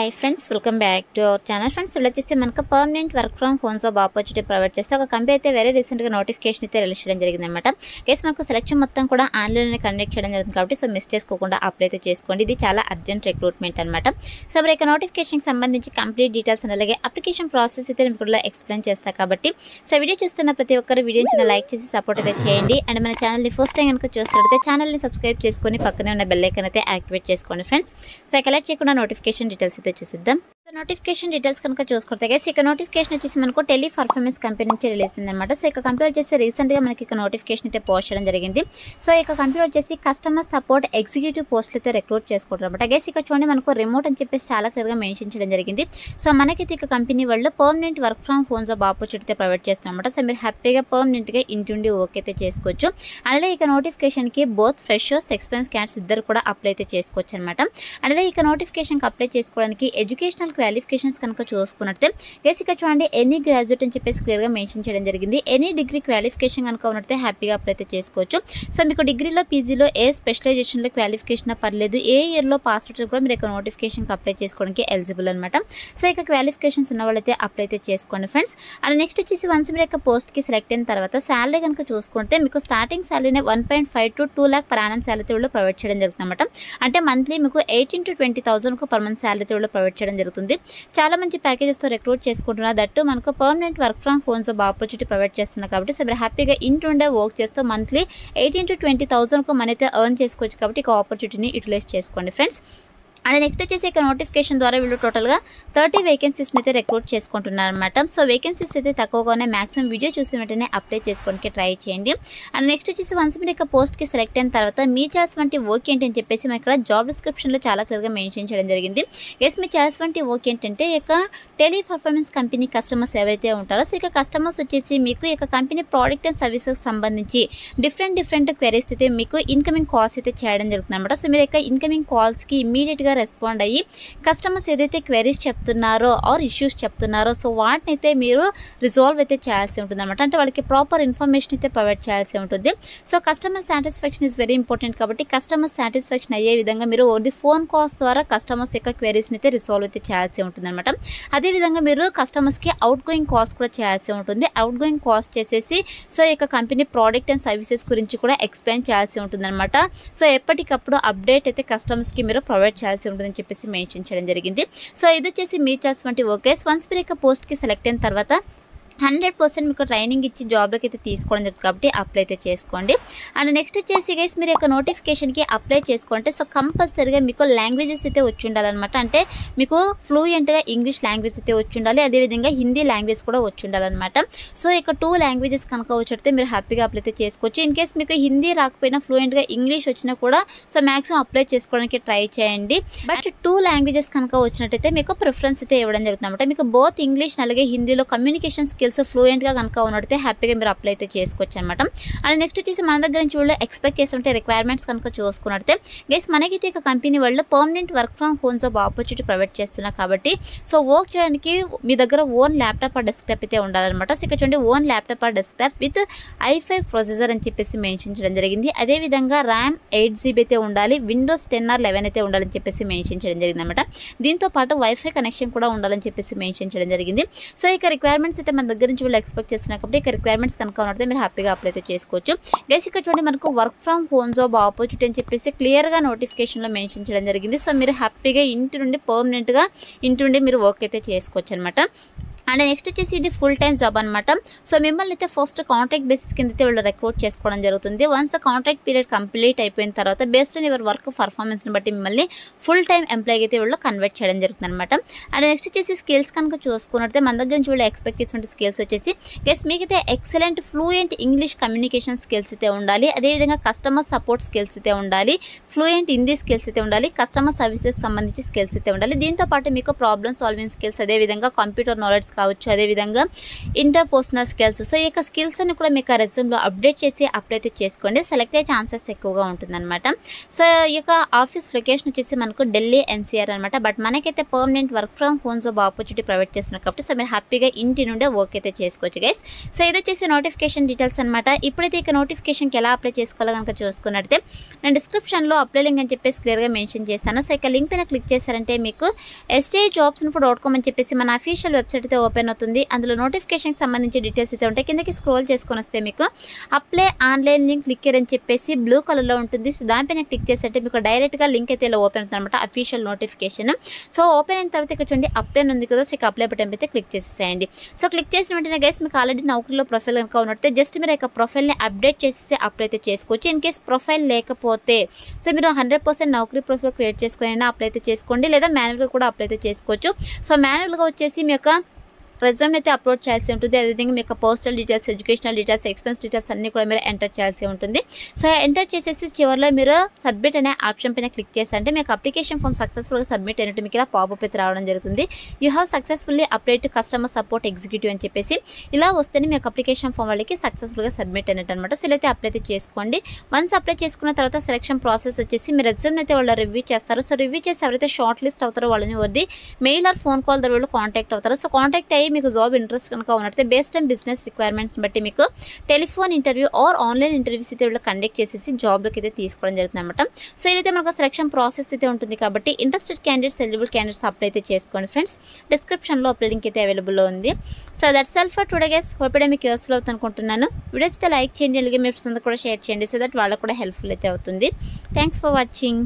Hi friends, welcome back to our channel. Friends, ఇలా వచ్చేసి మనకు permanent work from home job opportunity provide చేస్తే ఒక కంపెనీ అయితే వెరీ రీసెంట్గా నోటిఫికేషన్ అయితే రిలీజ్ చేయడం జరిగిందనమాట. కేసు మనకు సెలక్షన్ మొత్తం కూడా ఆన్లైన్లోనే కండక్ట్ చేయడం జరుగుతుంది కాబట్టి సో మిస్ చేసుకోకుండా అప్లై అయితే చేసుకోండి. ఇది చాలా అర్జెంట్ రిక్రూట్మెంట్ అనమాట. సో మరి ఇక నోటిఫికేషన్కి సంబంధించి కంప్లీట్ డీటెయిల్స్ అండ్ అలాగే అప్లికేషన్ ప్రాసెస్ అయితే నేను కూడా ఎక్స్ప్లెయిన్ చేస్తాను కాబట్టి సో వీడియో చూస్తున్న ప్రతి ఒక్కరు వీడియోని చిన్న లైక్ చేసి సపోర్ట్ అయితే చేయండి. అండ్ మన ఛానల్ని ఫస్ట్ టైం కనుక చూస్తున్నట్లయితే ఛానల్ని సబ్స్క్రైబ్ చేసుకొని పక్కనే ఉన్న బెల్ ఐకాన్ అయితే యాక్టివేట్ చేసుకోండి ఫ్రెండ్స్. సో కలెక్ట్ చేయకుండా నోటిఫికేషన్ డీటెయిల్స్ అయితే చూసిద్దాం. నోటిఫికేషన్ డీటెయిల్స్ కనుక చూసుకుంటే గైస్ ఇక నోటిఫికేషన్ వచ్చేసి మనకు టెలి పర్ఫార్మెన్స్ కంపెనీ నుంచి రిలీజ్ అయిందనమాట. సో ఇక కంపెనీ వచ్చేసి రీసెంట్గా మనకి ఇక నోటిఫికేషన్ అయితే పోస్ట్ చేయడం జరిగింది. సో ఇక కంపెనీ వచ్చేసి కస్టమర్ సపోర్ట్ ఎగ్జిక్యూటివ్ పోస్టులు అయితే రిక్రూట్ చేసుకుంటారు అనమాట. గైస్ ఇక చూడండి మనకు రిమోట్ అని చెప్పేసి చాలా క్లియర్గా మెన్షన్ చేయడం జరిగింది. సో మనకైతే ఇక కంపెనీ వాళ్ళు permanent work from home job opportunity అయితే ప్రొవైడ్ చేస్తాం అనమాట. సో మీరు హ్యాపీగా పర్మనెంట్గా ఇంటి వర్క్ అయితే చేసుకోవచ్చు. అలాగే ఇక నోటిఫికేషన్కి బోత్ ఫ్రెషర్స్ ఎక్స్పీరియన్స్ క్యాండిడేట్స్ ఇద్దరు కూడా అప్లై అయితే చేసుకోవచ్చు అనమాట. అలాగే ఇక నోటిఫికేషన్కి అప్లై చేసుకోవడానికి ఎడ్యుకేషనల్ క్వాలిఫికేషన్స్ కనుక చూసుకున్నట్టే గైస్ ఇక్కడ చూడండి ఎనీ గ్రాడ్యుయేట్ అని చెప్పేసి క్లియర్గా మెన్షన్ చేయడం జరిగింది. ఎనీ డిగ్రీ క్వాలిఫికేషన్ కనుక ఉన్నట్టే హ్యాపీగా అప్లై అయితే చేసుకోవచ్చు. సో మీకు డిగ్రీలో పీజీలో ఏ స్పెషలైజేషన్లో క్వాలిఫికేషన్ పర్లేదు, ఏ ఇయర్లో పాస్ అవుట్ కూడా మీరు ఇక నోటిఫికేషన్కి అప్లై చేసుకోవడానికి ఎలిజిబుల్ అనమాట. సో ఇక క్వాలిఫికేషన్స్ ఉన్న వాళ్ళైతే అప్లై అయితే చేసుకోండి ఫ్రెండ్స్. అండ్ నెక్స్ట్ వచ్చేసి వన్స్ మీరు యొక్క పోస్ట్కి సెలెక్ట్ అయిన తర్వాత శాలరీ కనుక చూసుకుంటే మీకు స్టార్టింగ్ శాలరీనే 1.5 to 2 lakh per annum salary వాళ్ళు ప్రొవైడ్ చేయడం జరుగుతుంది అనమాట. అంటే మంత్లీ మీకు 18 to 20,000 per month శాలరీ వాళ్ళు ప్రొవైడ్ చేయడం జరుగుతుంది. చాలా మంచి ప్యాకేజెస్తో రిక్రూట్ చేసుకుంటున్నారు. దట్టు మనకు permanent work from home job opportunity provide చేస్తున్నారు కాబట్టి సో మీరు హ్యాపీగా ఇంటి ఉండే వర్క్ చేస్తూ మంత్లీ 18 to 20,000 మనీ అయితే ఎర్న్ చేసుకోవచ్చు కాబట్టి ఇక ఆపర్చునిటీని యూటిలైజ్ చేసుకోండి ఫ్రెండ్స్. అండ్ నెక్స్ట్ వచ్చేసి ఇక నోటిఫికేషన్ ద్వారా వీళ్ళు టోటల్గా 30 వేకెన్సీస్ని అయితే రిక్రూట్ చేసుకుంటున్నారు అనమాట. సో వేకెన్సీస్ అయితే తక్కువగానే మ్యాక్సిమం వీడియో చూసిన వెంటనే అప్లై చేసుకోవడానికి ట్రై చేయండి. అండ్ నెక్స్ట్ వచ్చేసి వన్స్ మీరు ఇక పోస్ట్కి సెలెక్ట్ అయిన తర్వాత మీ చేయాల్సిన వర్క్ ఏంటని చెప్పేసి మేము ఇక్కడ జాబ్ డిస్క్రిప్షన్లో చాలా క్లియర్గా మెన్షన్ చేయడం జరిగింది. ఎస్ మీ చేయాల్సిన వర్క్ ఏంటంటే ఇక టెలి పర్ఫార్మెన్స్ కంపెనీ కస్టమర్స్ ఎవరైతే ఉంటారో సో ఇక కస్టమర్స్ వచ్చేసి మీకు ఇక కంపెనీ ప్రోడక్ట్ అండ్ సర్వీసెస్ సంబంధించి డిఫరెంట్ క్వెరీస్ అయితే మీకు ఇన్కమింగ్ కాల్స్ అయితే చేయడం జరుగుతుంది అనమాట. సో మీరు ఇక ఇన్కమింగ్ కాల్స్కి ఇమీడియట్గా రెస్పాండ్ అయ్యి కస్టమర్స్ ఏదైతే క్వెరీస్ చెప్తున్నారో ఆర్ ఇష్యూస్ చెప్తున్నారో సో వాటిని అయితే మీరు రిజాల్వ్ అయితే చేయాల్సి ఉంటుంది అనమాట. అంటే వాళ్ళకి ప్రాపర్ ఇన్ఫర్మేషన్ అయితే ప్రొవైడ్ చేయాల్సి ఉంటుంది. So customer satisfaction is very important కాబట్టి కస్టమర్ సాటిస్ఫాక్షన్ అయ్యే విధంగా మీరు ఓన్లీ ఫోన్ కాల్స్ ద్వారా కస్టమర్స్ యొక్క క్వెరీస్ని అయితే రిజాల్వ్ అయితే చేయాల్సి ఉంటుంది అనమాట. అదేవిధంగా మీరు కస్టమర్స్కి అవుట్ గోయింగ్ కాల్స్ కూడా చేయాల్సి ఉంటుంది. అవుట్ గోయింగ్ కాల్స్ చేసేసి సో ఇక కంపెనీ ప్రోడక్ట్ అండ్ సర్వీసెస్ గురించి కూడా ఎక్స్ప్లెయిన్ చేయాల్సి ఉంటుంది అనమాట. సో ఎప్పటికప్పుడు అప్డేట్ అయితే కస్టమర్స్కి మీరు ప్రొవైడ్ చేయాల్సి ఉంటుందని చెప్పేసి మెన్షన్ చేయడం జరిగింది. సో ఇది వచ్చేసి మీ చేసినటువంటి వర్కేస్ వన్స్ మీరు ఇక పోస్ట్కి సెలెక్ట్ అయిన తర్వాత 100% మీకు ట్రైనింగ్ ఇచ్చి జాబ్లోకి అయితే తీసుకోవడం జరుగుతుంది కాబట్టి అప్లై అయితే చేసుకోండి. అండ్ నెక్స్ట్ వచ్చేసి గైస్ మీరు యొక్క నోటిఫికేషన్కి అప్లై చేసుకోవాలంటే సో కంపల్సరీగా మీకు లాంగ్వేజెస్ అయితే వచ్చి ఉండాలన్నమాట. అంటే మీకు ఫ్లూయెంట్గా ఇంగ్లీష్ లాంగ్వేజ్ అయితే వచ్చి ఉండాలి, అదేవిధంగా హిందీ లాంగ్వేజ్ కూడా వచ్చి ఉండాలన్నమాట. సో ఇక 2 లాంగ్వేజెస్ కనుక వచ్చితే మీరు హ్యాపీగా అప్లై అయితే చేసుకోవచ్చు. ఇన్ కేస్ మీకు హిందీ రాకపోయినా ఫ్లూయెంట్గా ఇంగ్లీష్ వచ్చినా కూడా సో మ్యాక్సిమం అప్లై చేసుకోవడానికి ట్రై చేయండి. బట్ 2 లాంగ్వేజెస్ కనుక వచ్చినట్టయితే మీకు ప్రిఫరెన్స్ అయితే ఇవ్వడం జరుగుతుంది అనమాట. మీకు బోత్ ఇంగ్లీష్ అలాగే హిందీలో కమ్యూనికేషన్ స్కిల్స్ ఫ్లూయెంట్గా కనుక ఉన్నట్టయితే హ్యాపీగా మీరు అప్లై అయితే చేసుకోవచ్చు అనమాట. అండ్ నెక్స్ట్ వచ్చేసి మన దగ్గర నుంచి వాళ్ళు ఎక్స్పెక్ట్ చేస్తుంటే రిక్వైర్మెంట్స్ కనుక చూసుకున్నట్టయితే గైస్ మనకైతే ఇక కంపెనీ వాళ్ళు permanent work from home job opportunity provide చేస్తున్నారు కాబట్టి సో వర్క్ చేయడానికి మీ దగ్గర ఓన్ ల్యాప్టాప్ ఆర్ డెస్క్టాప్ అయితే ఉండాలన్నమాట. సో ఇక్కడ చూడండి own laptop or desktop with i5 processor అని చెప్పేసి మెన్షన్ చేయడం జరిగింది. అదేవిధంగా ర్యామ్ 8GB అయితే ఉండాలి, విండోస్ 10 or 11 అయితే ఉండాలని చెప్పేసి మెన్షన్ చేయడం జరిగింది అనమాట. దీంతో పాటు వైఫై కనెక్షన్ కూడా ఉండాలని చెప్పేసి మెన్షన్ చేయడం జరిగింది. సో ఇక రిక్వైర్మెంట్స్ అయితే మన దగ్గర నుంచి వాళ్ళు ఎక్స్పెక్ట్ చేస్తున్నారు కాబట్టి ఇక రిక్వైర్మెంట్స్ కనుక ఉన్నట్లయితే మీరు హ్యాపీగా అప్లై అయితే చేసుకోవచ్చు. గైస్ ఇక్కడ చూడండి మనకు work from home job opportunity అని చెప్పేసి క్లియర్గా నోటిఫికేషన్లో మెన్షన్ చేయడం జరిగింది. సో మీరు హ్యాపీగా ఇంటి నుండి పర్మనెంట్గా ఇంటి నుండి మీరు వర్క్ అయితే చేసుకోవచ్చు అనమాట. అండ్ నెక్స్ట్ వచ్చేసి ఇది ఫుల్ టైమ్ జాబ్ అనమాట. సో మిమ్మల్ని అయితే ఫస్ట్ కాంట్రాక్ట్ బేసిస్ కింద అయితే వాళ్ళు రిక్రూట్ చేసుకోవడం జరుగుతుంది. వన్స్ కాంట్రాక్ట్ పీరియడ్ కంప్లీట్ అయిపోయిన తర్వాత బేస్డ్ ఆన్ యువర్ వర్క్ పర్ఫార్మెన్స్ని బట్టి మిమ్మల్ని ఫుల్ టైమ్ ఎంప్లాయీ అయితే వాళ్ళు కన్వర్ట్ చేయడం జరుగుతుంది అనమాట. అండ్ నెక్స్ట్ వచ్చేసి స్కిల్స్ కనుక చూసుకున్నట్టే మన దగ్గర నుంచి వాళ్ళు ఎక్స్పెక్ట్ చేసిన స్కిల్స్ వచ్చేసి గెస్ మీకైతే excellent fluent English communication skills అయితే ఉండాలి, అదేవిధంగా కస్టమర్ సపోర్ట్ స్కిల్స్ అయితే ఉండాలి, ఫ్లూయెంట్ హిందీ స్కిల్స్ అయితే ఉండాలి, కస్టమర్ సర్వీసెస్కి సంబంధించి స్కిల్స్ అయితే ఉండాలి. దీంతో పాటు మీకు ప్రాబ్లమ్ సాల్వింగ్ స్కిల్స్, అదేవిధంగా కంప్యూటర్ నాలెడ్జ్ కావచ్చు, అదేవిధంగా ఇంటర్పర్సనల్ స్కిల్స్. సో ఈ యొక్క స్కిల్స్ అన్ని కూడా మీకు ఆ రెజ్యూమ్లో అప్డేట్ చేసి అప్లై అయితే చేసుకోండి. సెలెక్ట్ అయ్యే ఛాన్సెస్ ఎక్కువగా ఉంటుందన్నమాట. సో ఈ యొక్క ఆఫీస్ లొకేషన్ వచ్చేసి మనకు ఢిల్లీ ఎన్సీఆర్ అనమాట. బట్ మనకైతే permanent work from home job opportunity provide చేస్తున్నారు కాబట్టి సో మీరు హ్యాపీగా ఇంటి నుండే వర్క్ అయితే చేసుకోవచ్చు గైస్. సో ఇది వచ్చేసి నోటిఫికేషన్ డీటెయిల్స్ అనమాట. ఇప్పుడైతే ఇక నోటిఫికేషన్కి ఎలా అప్లై చేసుకోవాలో కనుక చూసుకున్నట్టే నేను డిస్క్రిప్షన్లో అప్లై లింక్ అని చెప్పేసి క్లియర్గా మెన్షన్ చేశాను. సో ఇక లింక్ పైన క్లిక్ చేశారంటే మీకు SJobsinfo.com అని చెప్పేసి మన అఫీషియల్ వెబ్సైట్ అయితే ఓపెన్ అవుతుంది. అందులో నోటిఫికేషన్కి సంబంధించి డీటెయిల్స్ అయితే ఉంటాయి. కిందకి స్క్రోల్ చేసుకొని వస్తే మీకు అప్లై ఆన్లైన్ లింక్ క్లిక్ అని చెప్పేసి బ్లూ కలర్లో ఉంటుంది. సో దానిపైన క్లిక్ చేస్తే మీకు డైరెక్ట్గా లింక్ అయితే ఇలా ఓపెన్ అవుతుంది అనమాట, అఫీషియల్ నోటిఫికేషన్. సో ఓపెన్ అయిన తర్వాత ఇక్కడ చూడండి అప్లై ఉంది కదా, సో ఇక అప్లై బటన్ అయితే క్లిక్ చేసేసేయండి. సో క్లిక్ చేసిన వెంటనే గైస్ మీకు ఆల్రెడీ నౌకరీలో ప్రొఫైల్ కనుక ఉన్నట్టే జస్ట్ మీరు యొక్క ప్రొఫైల్ని అప్డేట్ చేసి అప్లై అయితే చేసుకోవచ్చు. ఇన్ కేస్ ప్రొఫైల్ లేకపోతే సో మీరు 100% నౌకరీ ప్రొఫైల్ క్రియేట్ చేసుకుని అప్లై అయితే చేసుకోండి, లేదా మాన్యువల్గా కూడా అప్లై అయితే చేసుకోవచ్చు. సో మాన్యువల్గా వచ్చేసి మీ యొక్క రెజ్యూమ్ అయితే అప్లోడ్ చేయాల్సి ఉంటుంది. అదేవిధంగా మీ యొక్క personal details, educational details, expense details అన్నీ కూడా మీరు ఎంటర్ చేయాల్సి ఉంటుంది. సో ఎంటర్ చేసేసి చివరిలో మీరు సబ్మిట్ అనే ఆప్షన్ పైన క్లిక్ చేస్తే మీకు అప్లికేషన్ ఫామ్ సక్సెస్ఫుల్గా సబ్మిట్ అయినట్టు మీకు ఇలా పాపప్ అయితే రావడం జరుగుతుంది. You have successfully applied to customer support executive అని చెప్పేసి ఇలా వస్తేనే మీ యొక్క అప్లికేషన్ ఫామ్ వాళ్ళకి సక్సెస్ఫుల్గా సబ్మిట్ అయినట్టు అనమాట. సో ఇలా అయితే అప్లై అయితే చేసుకోండి. వన్స్ అప్లై చేసుకున్న తర్వాత సెలక్షన్ ప్రాసెస్ వచ్చేసి మీ రెజ్యూమ్ అయితే వాళ్ళు రివ్యూ చేస్తారు. సో రివ్యూ చేసి ఎవరైతే షార్ట్ లిస్ట్ అవుతారో వాళ్ళని వద్ది మెయిల్ ఆర్ ఫోన్ కాల్ ద్వారా కాంటాక్ట్ అవుతారు. సో కాంటాక్ట్ అయ్యి మీకు జాబ్ ఇంట్రెస్ట్ కనుక ఉన్నట్లయితే బేస్డ్ ఆన్ బిజినెస్ రిక్వైర్మెంట్స్ బట్టి మీకు telephone interview or online interviews అయితే వీళ్ళు కండక్ట్ చేసేసి జాబ్లోకి అయితే తీసుకోవడం జరుగుతుంది అనమాట. సో ఇదైతే మనకు సెలక్షన్ ప్రాసెస్ అయితే ఉంటుంది కాబట్టి interested candidates, eligible candidates apply అయితే చేసుకోండి ఫ్రెండ్స్. డిస్క్రిప్షన్లో అప్లై లింక్ అయితే అవైలబుల్లో ఉంది. So that's all for today guys. Hope మీకు యూస్ఫుల్ అవుతుంది అనుకుంటున్నాను. వీడియో అయితే లైక్ చేయండి, అలాగే మీ ఫ్రెండ్స్ కూడా షేర్ చేయండి సో దట్ వాళ్ళకు కూడా హెల్ప్ఫుల్ అయితే అవుతుంది. Thanks for watching.